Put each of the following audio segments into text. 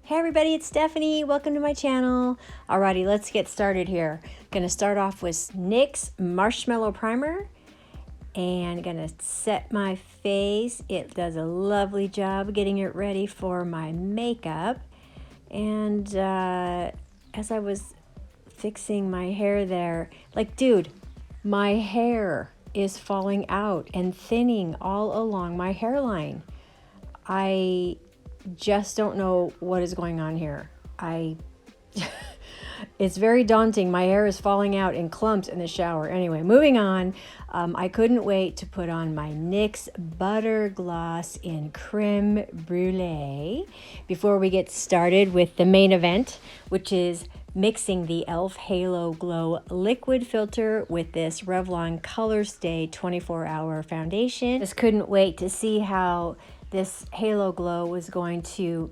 Hey everybody, it's Stephanie. Welcome to my channel. Alrighty, let's get started here. Gonna start off with NYX Marshmallow Primer and gonna set my face. It does a lovely job getting it ready for my makeup. And as I was fixing my hair there, like, dude, my hair is falling out and thinning all along my hairline. I just don't know what is going on here. It's very daunting. My hair is falling out in clumps in the shower. Anyway, moving on. I couldn't wait to put on my NYX Butter Gloss in Creme Brûlée before we get started with the main event, which is mixing the e.l.f. Halo Glow liquid filter with this Revlon Colorstay 24-hour foundation. Just couldn't wait to see how this Halo Glow was going to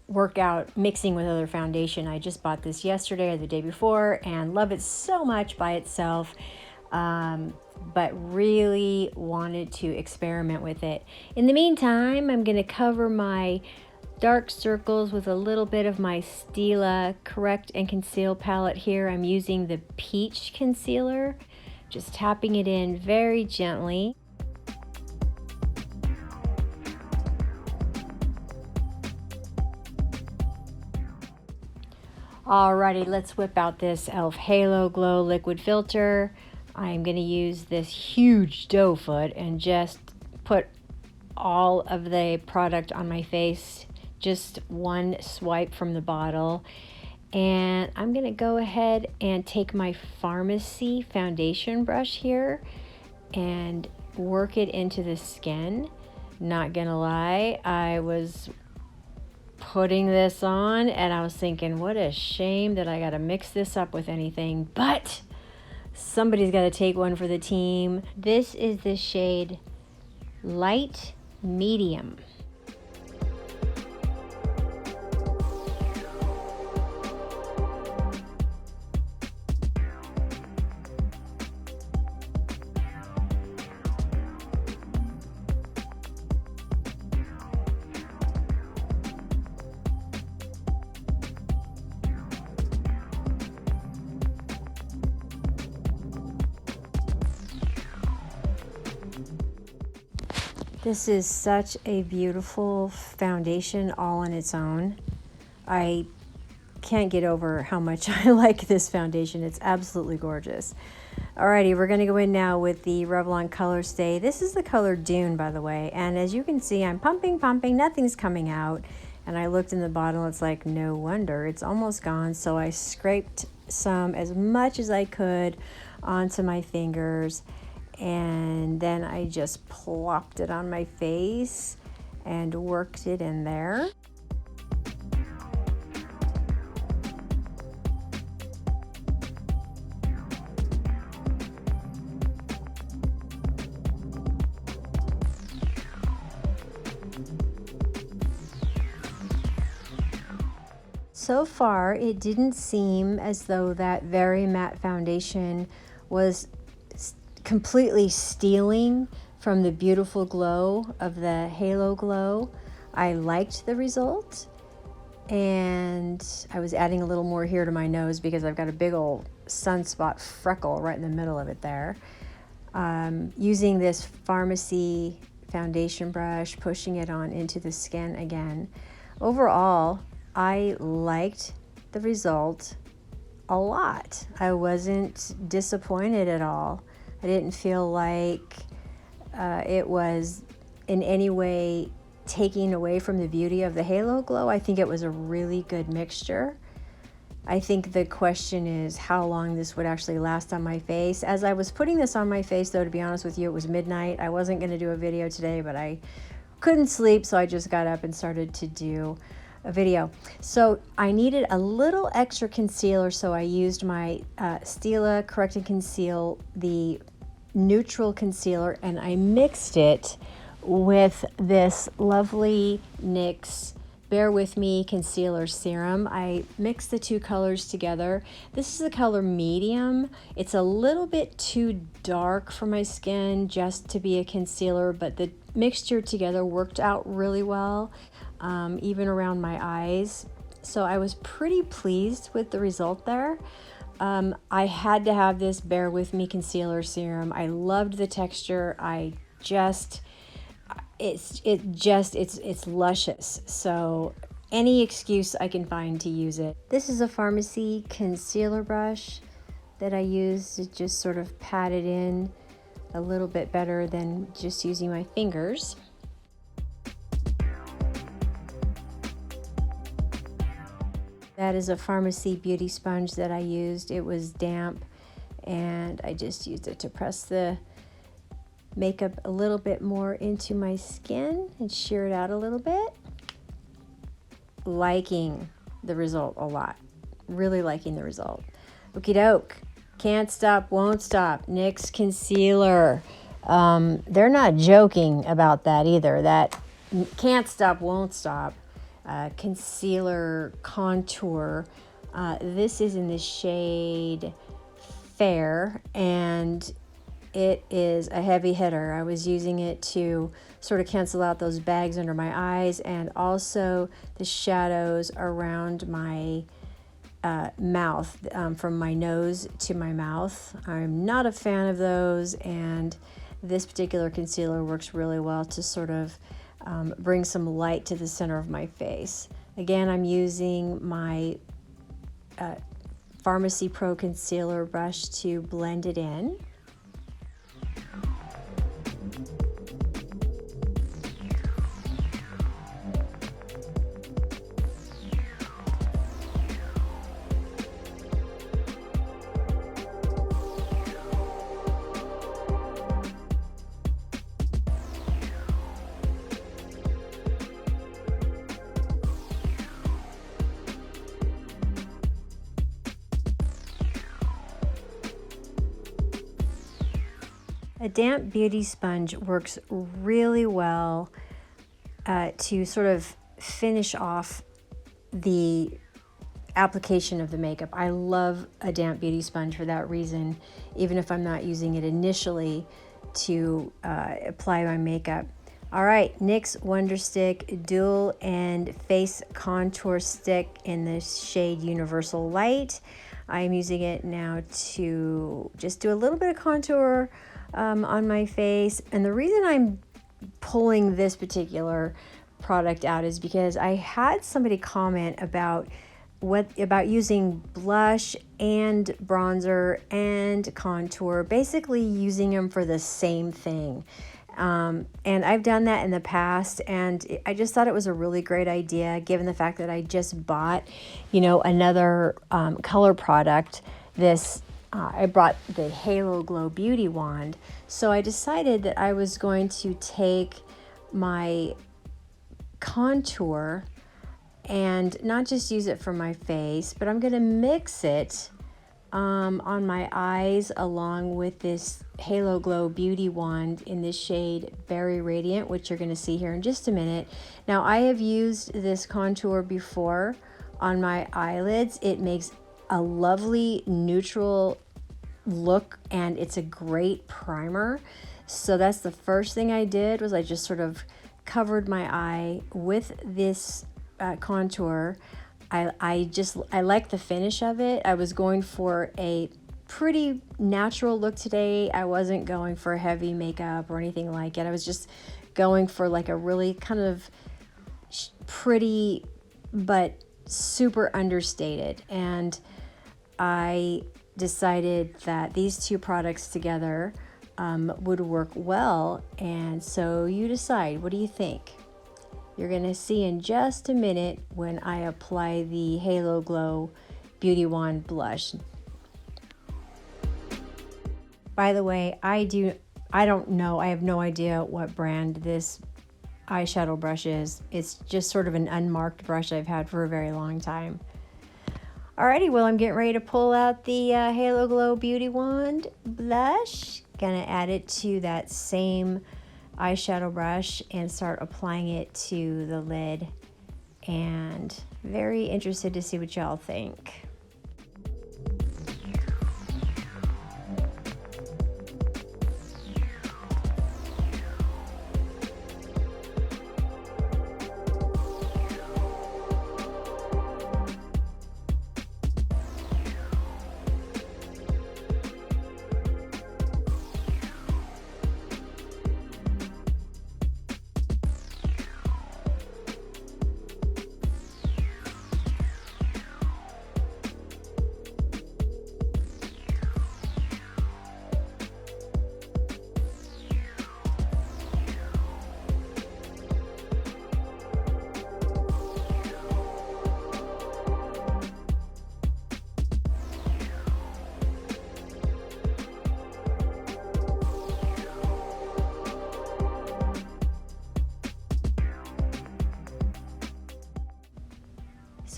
work out mixing with other foundation. I just bought this yesterday or the day before and love it so much by itself, but really wanted to experiment with it. In the meantime, I'm going to cover my dark circles with a little bit of my Stila Correct and Conceal palette here. I'm using the Peach Concealer, just tapping it in very gently. Alrighty, let's whip out this e.l.f. Halo Glow liquid filter. I'm going to use this huge doe foot and just put all of the product on my face, just one swipe from the bottle. And I'm going to go ahead and take my Farmasi foundation brush here and work it into the skin. Not gonna lie, I was putting this on and I was thinking, what a shame that I gotta mix this up with anything, but somebody's gotta take one for the team. This is the shade Light Medium. This is such a beautiful foundation all on its own. I can't get over how much I like this foundation. It's absolutely gorgeous. Alrighty, we're going to go in now with the Revlon Colorstay. This is the color Dune, by the way. And as you can see, I'm pumping, nothing's coming out. And I looked in the bottle, it's like, no wonder, it's almost gone. So I scraped some, as much as I could, onto my fingers. And then I just plopped it on my face and worked it in there. So far, it didn't seem as though that very matte foundation was completely stealing from the beautiful glow of the Halo Glow. I liked the result, and I was adding a little more here to my nose because I've got a big old sunspot freckle right in the middle of it there. Using this Farmasi foundation brush, pushing it on into the skin again. Overall, I liked the result a lot. I wasn't disappointed at all. I didn't feel like it was in any way taking away from the beauty of the Halo Glow. I think it was a really good mixture. I think the question is how long this would actually last on my face. As I was putting this on my face, though, to be honest with you, it was midnight. I wasn't going to do a video today, but I couldn't sleep, so I just got up and started to do a video. So I needed a little extra concealer, so I used my Stila Correct and Conceal, the neutral concealer, and I mixed it with this lovely NYX Bear With Me Concealer Serum. I mixed the two colors together. This is the color Medium. It's a little bit too dark for my skin just to be a concealer, but the mixture together worked out really well, even around my eyes. So I was pretty pleased with the result there. I had to have this Bear With Me concealer serum. I loved the texture. It's luscious. So any excuse I can find to use it. This is a Farmasi concealer brush that I use to just sort of pat it in a little bit better than just using my fingers. That is a Farmasi beauty sponge that I used. It was damp and I just used it to press the makeup a little bit more into my skin and shear it out a little bit. Liking the result a lot. Really liking the result. Okie doke. Can't stop, won't stop. NYX concealer. They're not joking about that either. That can't stop, won't stop. Concealer contour. This is in the shade Fair, and it is a heavy hitter. I was using it to sort of cancel out those bags under my eyes and also the shadows around my mouth, from my nose to my mouth. I'm not a fan of those, and this particular concealer works really well to sort of bring some light to the center of my face. Again, I'm using my Farmasi Pro concealer brush to blend it in. A damp beauty sponge works really well to sort of finish off the application of the makeup. I love a damp beauty sponge for that reason, even if I'm not using it initially to apply my makeup. All right, NYX Wonderstick Dual End Face Contour Stick in the shade Universal Light. I'm using it now to just do a little bit of contour on my face. And the reason I'm pulling this particular product out is because I had somebody comment about using blush and bronzer and contour, basically using them for the same thing. And I've done that in the past, and I just thought it was a really great idea given the fact that I just bought, another color product. I brought the Halo Glow Beauty Wand. So I decided that I was going to take my contour and not just use it for my face, but I'm going to mix it on my eyes along with this Halo Glow Beauty Wand in the shade Berry Radiant, which you're going to see here in just a minute. Now, I have used this contour before on my eyelids. It makes a lovely neutral look and it's a great primer. So that's the first thing I did, was I just sort of covered my eye with this contour. I like the finish of it. I was going for a pretty natural look today. I wasn't going for heavy makeup or anything like it. I was just going for like a really kind of pretty but super understated. And I decided that these two products together would work well. And so you decide, what do you think? You're going to see in just a minute when I apply the Halo Glow Beauty Wand blush. By the way, I don't know, I have no idea what brand this eyeshadow brush is. It's just sort of an unmarked brush I've had for a very long time. Alrighty, well, I'm getting ready to pull out the Halo Glow Beauty Wand blush. Gonna add it to that same eyeshadow brush and start applying it to the lid. And very interested to see what y'all think.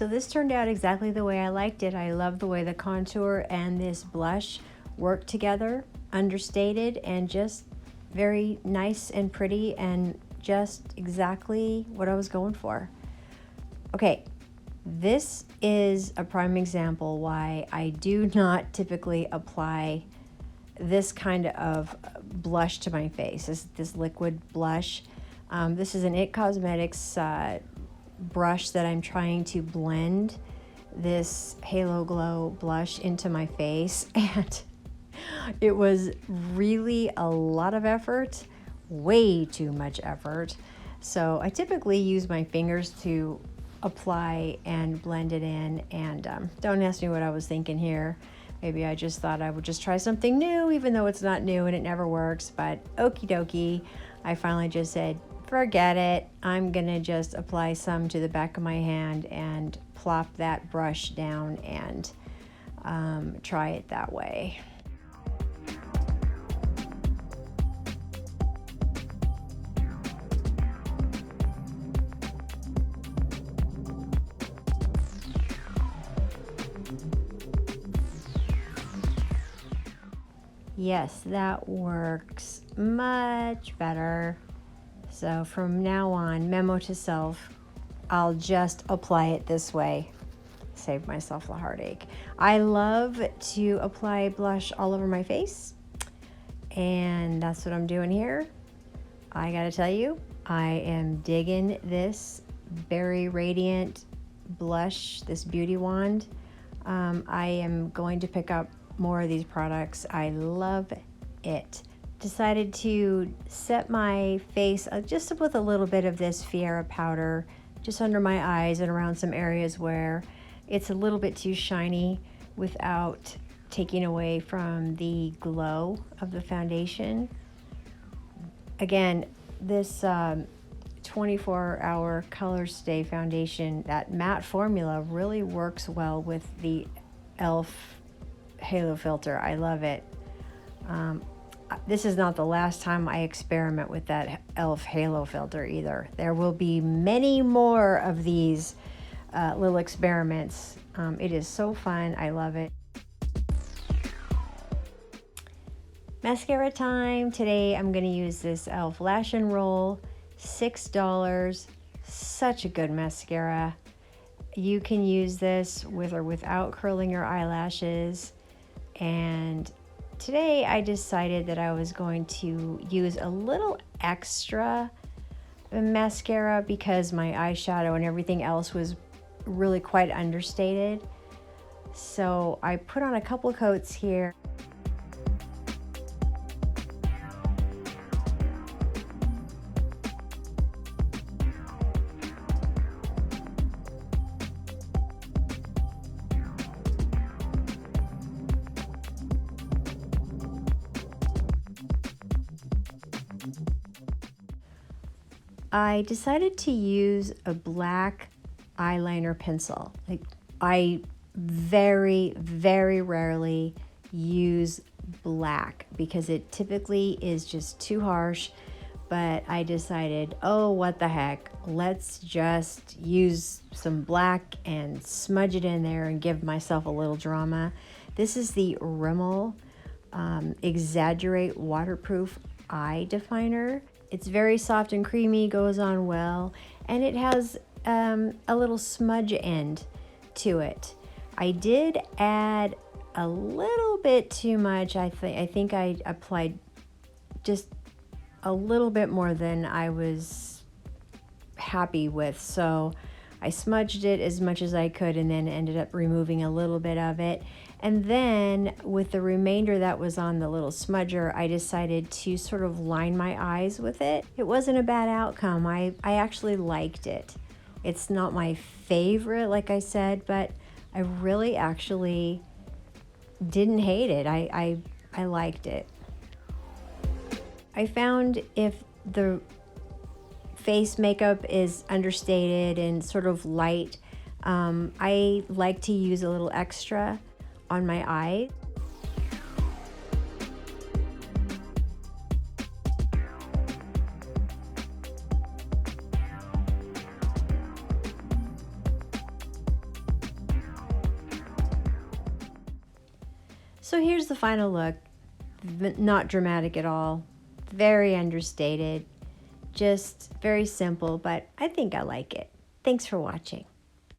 So this turned out exactly the way I liked it. I love the way the contour and this blush work together, understated and just very nice and pretty and just exactly what I was going for. Okay, this is a prime example why I do not typically apply this kind of blush to my face, this liquid blush. This is an IT Cosmetics brush that I'm trying to blend this Halo Glow blush into my face, and it was really a lot of effort, way too much effort. So I typically use my fingers to apply and blend it in, and don't ask me what I was thinking here. Maybe I just thought I would just try something new, even though it's not new and it never works, but okie dokie. I finally just said, forget it. I'm gonna just apply some to the back of my hand and plop that brush down and try it that way. Yes, that works much better. So from now on, memo to self, I'll just apply it this way. Save myself the heartache. I love to apply blush all over my face, and that's what I'm doing here. I gotta tell you, I am digging this Berry Radiant blush, this beauty wand. I am going to pick up more of these products. I love it. Decided to set my face just with a little bit of this Fiera powder just under my eyes and around some areas where it's a little bit too shiny without taking away from the glow of the foundation. Again, this 24-hour Colorstay foundation, that matte formula really works well with the e.l.f. Halo filter. I love it. This is not the last time I experiment with that e.l.f. Halo filter either. There will be many more of these little experiments. It is so fun. I love it. Mascara time. Today I'm going to use this e.l.f. Lash and Roll. $6. Such a good mascara. You can use this with or without curling your eyelashes. And today I decided that I was going to use a little extra mascara because my eyeshadow and everything else was really quite understated. So I put on a couple coats here. I decided to use a black eyeliner pencil. Like, I very, very rarely use black because it typically is just too harsh, but I decided, oh, what the heck, let's just use some black and smudge it in there and give myself a little drama. This is the Rimmel Exaggerate Waterproof Eye Definer. It's very soft and creamy, goes on well, and it has a little smudge end to it. I did add a little bit too much. I think I applied just a little bit more than I was happy with. So I smudged it as much as I could and then ended up removing a little bit of it. And then with the remainder that was on the little smudger, I decided to sort of line my eyes with it. It wasn't a bad outcome. I actually liked it. It's not my favorite, like I said, but I really actually didn't hate it. I liked it. I found if the face makeup is understated and sort of light, I like to use a little extra on my eye. So here's the final look. Not dramatic at all. Very understated. Just very simple, but I think I like it. Thanks for watching.